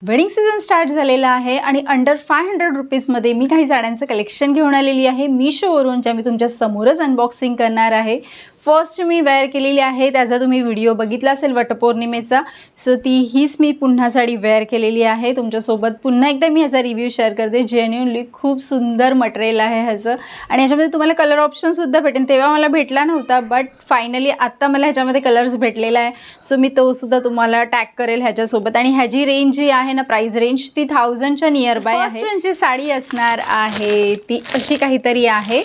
Wedding season start झालेला आहे आणि अंडर 500 रुपीजमध्ये मी काही साड्यांचं कलेक्शन घेऊन आलेली आहे मीशोवरून, ज्या मी तुमच्या समोरच अनबॉक्सिंग करणार आहे। फर्स्ट मी वेअर केलेली आहे, त्याचा तुम्ही व्हिडिओ बघितला असेल वटपौर्णिमेचा। सो हीच मी पुन्हा साडी वेअर केलेली आहे तुमच्यासोबत। पुन्हा एकदा मी ह्याचा रिव्ह्यू शेअर करते। जेन्युइनली खूप सुंदर मटेरियल आहे ह्याचं आणि ह्याच्यामध्ये तुम्हाला कलर ऑप्शनसुद्धा भेटेल। तेव्हा मला भेटला नव्हता, बट फायनली आत्ता मला ह्याच्यामध्ये कलर्स भेटलेला आहे। सो मी तोसुद्धा तुम्हाला टॅग करेल ह्याच्यासोबत। आणि ह्याची रेंज जी आहे ना, प्राइस रेंज ती 1000च्या नियर बाय आहे। म्हणजे साडी असणार आहे ती अशी काहीतरी आहे,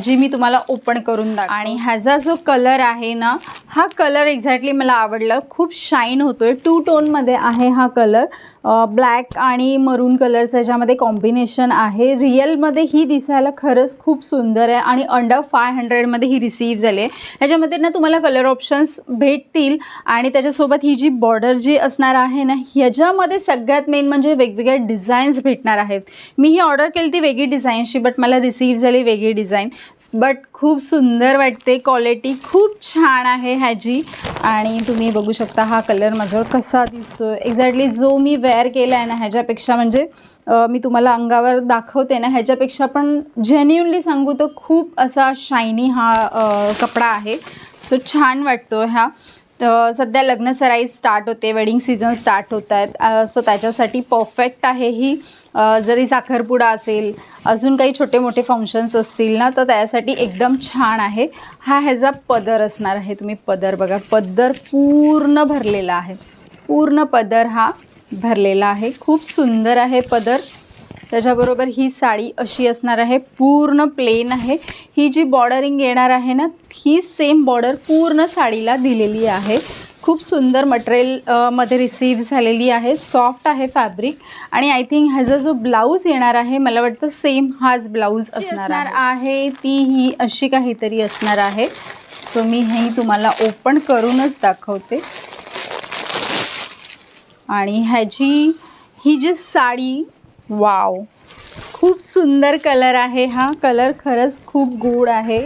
जी मी तुम्हाला ओपन करून दाखवते। आणि ह्याचा जो कलर आहे ना, हा कलर एक्झॅक्टली मला आवडला। खूप शाईन होतोय, 2 टोनमध्ये आहे हा कलर। ब्लॅक आणि मरून कलरचं ह्याच्यामध्ये कॉम्बिनेशन आहे। रिअलमध्ये ही दिसायला खरंच खूप सुंदर आहे आणि अंडर 500मध्ये ही रिसीव्ह झाली आहे। ह्याच्यामध्ये ना तुम्हाला कलर ऑप्शन्स भेटतील आणि त्याच्यासोबत ही जी बॉर्डर जी असणार आहे ना, ह्याच्यामध्ये सगळ्यात मेन म्हणजे वेगवेगळ्या डिझाईन्स भेटणार आहेत। मी ही ऑर्डर केली ती वेगळी डिझाईनची, बट मला रिसीव्ह झाली वेगळी डिझाईन। बट खूप सुंदर वाटते, क्वालिटी खूप छान आहे ह्याची। आणि तुम्ही बघू शकता हा कलर माझ्यावर कसा दिसतोय। एक्झॅक्टली जो मी वेअर केला आहे ना, ह्याच्यापेक्षा म्हणजे मी तुम्हाला अंगावर दाखवते ना, ह्याच्यापेक्षा पण जेन्युइनली सांगू तर खूप असा शायनी हा कपडा आहे। सो छान वाटतो ह्या। सध्या लग्नसराई स्टार्ट होते, वेडिंग सीझन स्टार्ट होत आहेत। सो त्याच्यासाठी परफेक्ट आहे ही। जरी साखरपुडा असेल, अजून काही छोटे मोठे फंक्शन्स असतील ना, तर त्यासाठी एकदम छान आहे। हा ह्याचा पदर असणार आहे। तुम्ही पदर बघा, पदर पूर्ण भरलेला आहे। पूर्ण पदर हा भरलेला आहे, खूप सुंदर आहे पदर। त्याच्याबरोबर ही साडी अशी असणार आहे, पूर्ण प्लेन आहे। ही जी बॉर्डरिंग येणार आहे ना, ही सेम बॉर्डर पूर्ण साडीला दिलेली आहे। खूप सुंदर मटेरियल मध्ये रिसीव्ह झालेली आहे। सॉफ्ट आहे फॅब्रिक। आणि आय थिंक ह्याचा जो ब्लाऊज येणार आहे, मला वाटतं सेम हाच ब्लाऊज असणार आहे। ती ही अशी काहीतरी असणार आहे। सो मी हे तुम्हाला ओपन करूनच दाखवते। आणि ह्याची ही जी साडी, वाव, खूप सुंदर कलर आहे। हा कलर खरंच खूप गूढ आहे,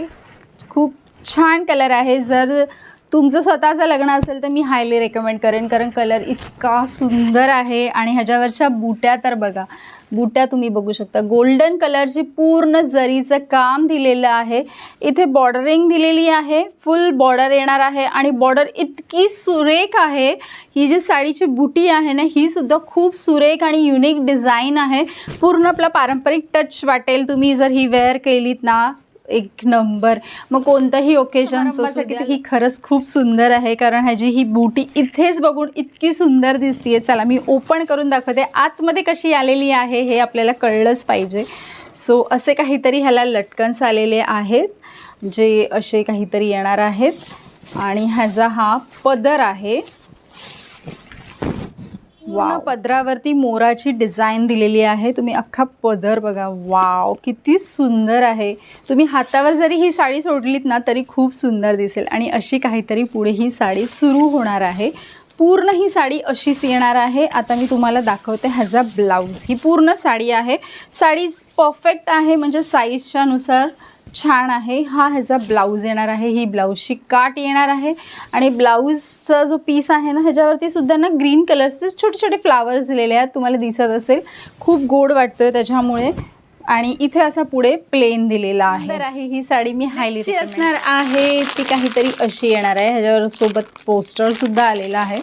खूप छान कलर आहे। जर तुमचं स्वतःचं लग्न असेल तर मी हायली रेकमेंड करेन, कारण कलर इतका सुंदर आहे। आणि ह्याच्यावरच्या बुट्या तर बघा, बुट्या तुम्ही बघू शकता, गोल्डन कलरची पूर्ण जरीचं काम दिलेलं आहे। इथे बॉर्डरिंग दिलेली आहे, फुल बॉर्डर येणार आहे आणि बॉर्डर इतकी सुरेख आहे। ही जी साडीची बुटी आहे ना, ही सुद्धा खूप सुरेख आणि युनिक डिझाईन आहे। पूर्ण आपला पारंपरिक टच वाटेल तुम्ही जर ही वेअर केलीत ना, एक नंबर। मग कोणतंही ओकेजन्ससाठी ही खरंच खूप सुंदर आहे, कारण ह्याची ही बुटी इथेच बघून इतकी सुंदर दिसतीये। चला मी ओपन करून दाखवते आतमध्ये कशी आलेली आहे, हे आपल्याला कळलंच पाहिजे। सो असे काहीतरी ह्याला लटकन्स आलेले आहेत, जे असे काहीतरी येणार आहेत। आणि ह्याचा हा पदर आहे। पूर्ण पदरावरती मोराची डिझाईन दिलेली आहे। तुम्ही अख्खा पदर बघा, वाव, किती सुंदर आहे। तुम्ही हातावर जरी ही साडी सोडलीत ना, तरी खूप सुंदर दिसेल। आणि अशी काहीतरी पुढे ही साडी सुरू होणार आहे। पूर्ण ही साडी अशीच येणार आहे। आता मी तुम्हाला दाखवते ह्याचा ब्लाऊज। ही पूर्ण साडी आहे, साडी परफेक्ट आहे, म्हणजे साईजच्या नुसार छान आहे। हा ह्याचा ब्लाऊज येणार आहे। ही ब्लाऊजची काट येणार आहे। आणि ब्लाऊजचा जो पीस आहे ना, ह्याच्यावरती सुद्धा ना ग्रीन कलरचे छोटे छोटे फ्लावर्स दिलेले आहेत, तुम्हाला दिसत असेल। खूप गोड वाटतोय त्याच्यामुळे। आणि इथे असा पुढे प्लेन दिलेला आहे। ही साडी मी हायली असणार आहे, ती काहीतरी अशी येणार आहे। ह्याच्यावर सोबत पोस्टर सुद्धा आलेला आहे।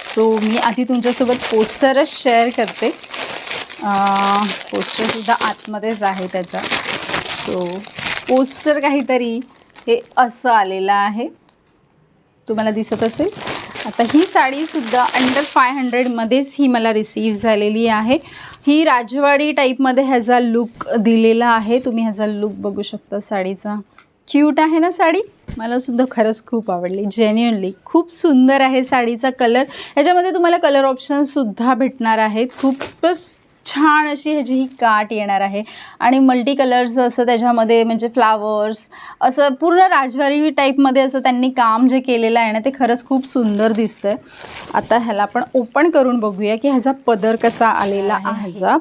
सो मी आधी तुमच्यासोबत पोस्टरच शेअर करते। पोस्टर सुद्धा आतमध्येच आहे त्याच्या। सो पोस्टर काहीतरी हे असं आलेलं आहे, तुम्हाला दिसत असेल। आता ही साडीसुद्धा अंडर 500मध्येच ही मला रिसीव्ह झालेली आहे। ही राजवाडी टाईपमध्ये ह्याचा लुक दिलेला आहे। तुम्ही ह्याचा लुक बघू शकता साडीचा। क्यूट आहे ना साडी, मला सुद्धा खरंच खूप आवडली। जेन्युइनली खूप सुंदर आहे साडीचा कलर। ह्याच्यामध्ये तुम्हाला कलर ऑप्शनसुद्धा भेटणार आहेत। खूपच छान अशी ह्याची ही काट येणार आहे आणि मल्टी कलर्स असं त्याच्यामध्ये, म्हणजे फ्लावर्स असं पूर्ण राजवाडी टाईपमध्ये असं त्यांनी काम जे केलेलं आहे ना, ते खरंच खूप सुंदर दिसतंय। आता ह्याला आपण ओपन करून बघूया की ह्याचा पदर कसा आलेला आहे। ह्याचा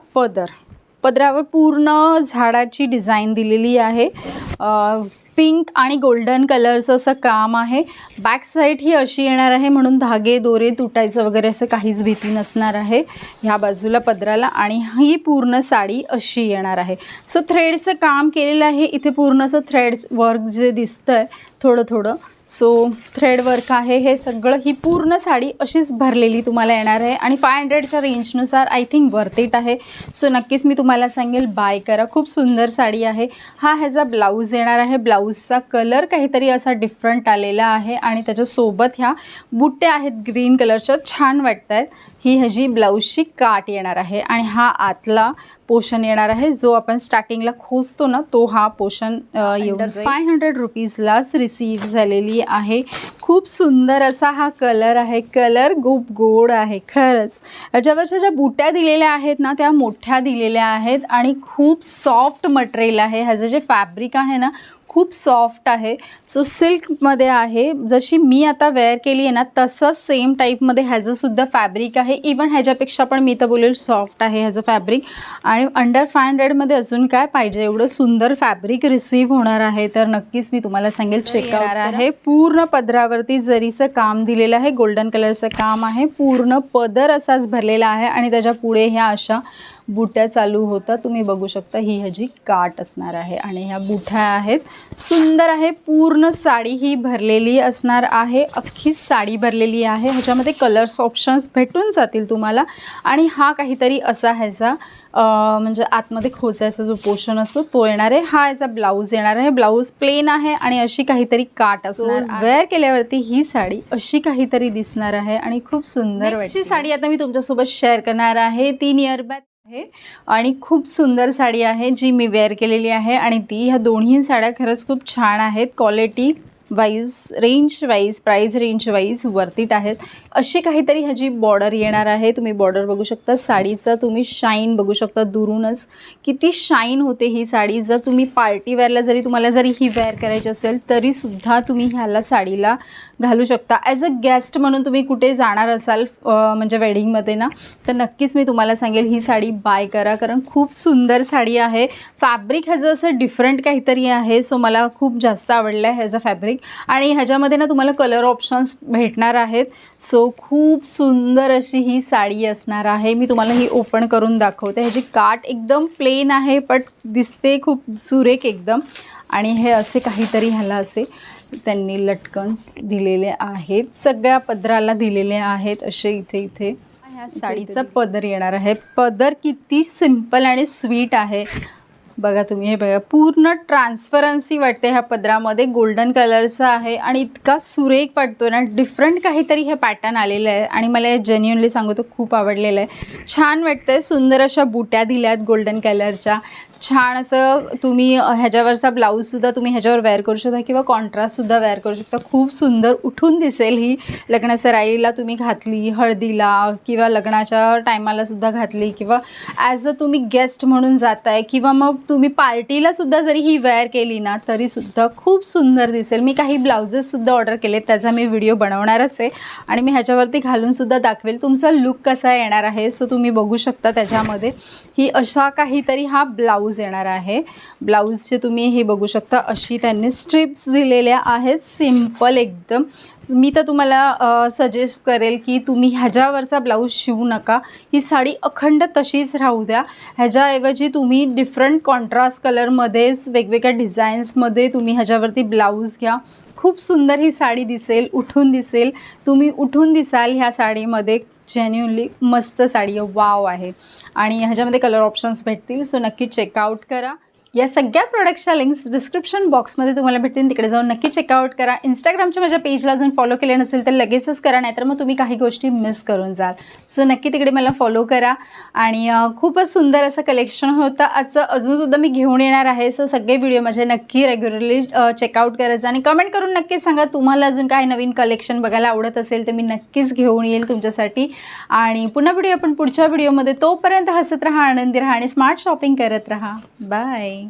पदरावर पूर्ण झाडाची डिझाईन दिलेली आहे। पिंक आणि गोल्डन कलरचं असं काम आहे. बॅक साईड ही अशी येणार आहे, म्हणून धागे दोरे तुटायचं वगैरे असं काहीच भीती नसणार आहे ह्या बाजूला पदराला. आणि ही पूर्ण साडी अशी येणार आहे. सो थ्रेडचं काम केलेलं आहे इथे, पूर्ण असं थ्रेड्स वर्क जे दिसतंय थोडं थोडं, सो थ्रेड वर्क आहे हे सगळं. ही पूर्ण साडी अशीच भरलेली तुम्हाला येणार आहे आणि 500च्या रेंजनुसार आय थिंक वर्थ इट आहे. सो नक्कीच मी तुम्हाला सांगेल बाय करा, खूप सुंदर साडी आहे. हा ह्याचा ब्लाऊज येणार आहे. ब्लाऊजचा कलर काहीतरी असा डिफरंट आलेला आहे आणि त्याच्यासोबत ह्या बुट्ट्या आहेत ग्रीन कलरच्या, छान वाटत आहेत. ही ह्याची ब्लाऊजची काट येणार आहे आणि हा आतला पोर्शन येणार आहे जो आपण स्टार्टिंगला खोचतो ना, तो हा पोर्शन येऊन 500 रुपीजलाच रिसीव झालेली आहे. खूप सुंदर असा हा कलर आहे. कलर खूप गोड आहे खरंच. याच्यावरच्या ज्या बुट्या दिलेल्या आहेत ना त्या मोठ्या दिलेल्या आहेत आणि खूप सॉफ्ट मटेरियल आहे. ह्याचं जे फॅब्रिक आहे ना खूप सॉफ्ट आहे. सो सिल्कमध्ये आहे. जशी मी आता वेअर केली आहे ना तसंच सेम टाईपमध्ये ह्याचंसुद्धा फॅब्रिक आहे. इवन ह्याच्यापेक्षा पण मी तर बोलेल सॉफ्ट आहे ह्याचं फॅब्रिक. आणि अंडर 500मध्ये अजून काय पाहिजे, एवढं सुंदर फॅब्रिक रिसीव्ह होणार आहे. तर नक्कीच मी तुम्हाला सांगेल चेकआउट आहे. पूर्ण पदरावरती जरीचं काम दिलेलं आहे, गोल्डन कलरचं काम आहे. पूर्ण पदर असाच भरलेला आहे आणि त्याच्या पुढे ह्या अशा बुट्या चालू होतात. तुम्ही बघू शकता ही ह्याची काट असणार आहे आणि ह्या बुट्या आहेत. सुंदर आहे. पूर्ण साडी ही भरलेली असणार आहे, अख्खीच साडी भरलेली आहे. ह्याच्यामध्ये कलर्स ऑप्शन्स भेटून जातील तुम्हाला. आणि हा काहीतरी असा ह्याचा म्हणजे आतमध्ये खोचायचा जो पोर्शन असतो तो येणार आहे. हा ह्याचा ब्लाऊज येणार आहे. ब्लाऊज प्लेन आहे आणि अशी काहीतरी काट असणार. वेअर केल्यावरती ही साडी अशी काहीतरी दिसणार आहे आणि खूप सुंदर वाटते. साडी आता मी तुमच्यासोबत शेअर करणार आहे. ती नियर बाय आहे आणि खूप सुंदर साडी आहे जी मी वेअर केलेली आहे. आणि ह्या दोन्ही साड्या खरंच खूप छान आहेत. Quality wise, range wise, price range wise worth it आहेत. अशी काहीतरी ह्याची बॉर्डर येणार आहे. तुम्ही बॉर्डर बघू शकता. साडीचा तुम्ही शाईन बघू शकता दुरूनच, किती शाईन होते ही साडी. जर तुम्ही पार्टी वेअरला तुम्हाला जरी ही वेअर करायची असेल तरीसुद्धा तुम्ही ह्याला साडीला घालू शकता. ॲज अ गेस्ट म्हणून तुम्ही कुठे जाणार असाल म्हणजे वेडिंगमध्ये ना, तर नक्कीच मी तुम्हाला सांगेल ही साडी बाय करा, कारण खूप सुंदर साडी आहे. फॅब्रिक ह्याचं असं डिफरंट काहीतरी आहे. सो मला खूप जास्त आवडलं आहे ह्याचं फॅब्रिक. आणि ह्याच्यामध्ये ना तुम्हाला कलर ऑप्शन्स भेटणार आहेत. सो खूप सुंदर अशी ही साडी असणार आहे. मी तुम्हाला ही ओपन करून दाखवते. ह्याची काट एकदम प्लेन आहे पण दिसते खूप सुरेख एकदम. आणि हे असे काहीतरी ह्याला असे त्यांनी लटकन्स दिलेले आहेत, सगळ्या पदराला दिलेले आहेत असे इथे इथे. ह्या साडीचा पदर येणार आहे. पदर किती सिंपल आणि स्वीट आहे बघा तुम्ही. हे बघा पूर्ण ट्रान्सपरन्सी वाटते ह्या पदरामध्ये. गोल्डन कलरचा आहे आणि इतका सुरेख वाटतो ना. डिफरंट काहीतरी हे पॅटर्न आलेलं आहे आणि मला हे जेन्युअनली सांगू तर खूप आवडलेलं आहे. छान वाटतंय. सुंदर अशा बुट्या दिल्या आहेत गोल्डन कलरच्या. छान असं तुम्ही ह्याच्यावरचा ब्लाऊजसुद्धा तुम्ही ह्याच्यावर वेअर करू शकता किंवा कॉन्ट्रास्टसुद्धा वेअर करू शकता. खूप सुंदर उठून दिसेल ही. लग्नासराईला तुम्ही घातली, हळदीला किंवा लग्नाच्या टायमालासुद्धा घातली किंवा ॲज अ तुम्ही गेस्ट म्हणून जाताय किंवा मग तुम्ही पार्टीलासुद्धा जरी ही वेअर केली ना तरीसुद्धा खूप सुंदर दिसेल. मी काही ब्लाउजेससुद्धा ऑर्डर केले, त्याचा मी व्हिडिओ बनवणारच आहे आणि मी ह्याच्यावरती घालूनसुद्धा दाखवेल तुमचा लुक कसा येणार आहे. सो तुम्ही बघू शकता त्याच्यामध्ये ही अशा काहीतरी हा ब्लाऊज येणार आहे. ब्लाऊजचे तुम्ही हे बघू शकता अशी त्यांनी स्ट्रिप्स दिलेल्या आहेत, सिम्पल एकदम. मी तर तुम्हाला सजेस्ट करेल की तुम्ही ह्याच्यावरचा ब्लाऊज शिवू नका. ही साडी अखंड तशीच राहू द्या. ह्याच्याऐवजी तुम्ही डिफरंट कॉन्ट्रास्ट कलरमध्येच वेगवेगळ्या डिझाईन्समध्ये तुम्ही ह्याच्यावरती ब्लाऊज घ्या. खूप सुंदर ही साडी दिसेल, उठून दिसेल. तुम्ही उठून दिसाल ह्या साडीमध्ये. जेन्युअनली मस्त साडी वाव आहे आणि ह्याच्यामध्ये कलर ऑप्शन्स भेटतील. सो नक्की चेकआउट करा. या सगळ्या प्रोडक्टच्या लिंक्स डिस्क्रिप्शन बॉक्समध्ये तुम्हाला भेटतील, तिकडे जाऊन नक्की चेकआउट करा. इंस्टाग्रामच्या माझ्या पेजला अजून फॉलो केले नसेल तर लगेचच करा, नाहीतर मग तुम्ही काही गोष्टी मिस करून जाल. सो नक्की तिकडे मला फॉलो करा. आणि खूपच सुंदर असं कलेक्शन होतं आजचं, अजूनसुद्धा मी घेऊन येणार आहे. सो सगळे व्हिडिओ माझे नक्की रेग्युलरली चेकआउट करायचं आणि कमेंट करून नक्की सांगा तुम्हाला अजून काही नवीन कलेक्शन बघायला आवडत असेल तर मी नक्कीच घेऊन येईल तुमच्यासाठी. आणि पुन्हा व्हिडिओ आपण पुढच्या व्हिडिओमध्ये. तोपर्यंत हसत राहा, आनंदी राहा आणि स्मार्ट शॉपिंग करत राहा. बाय.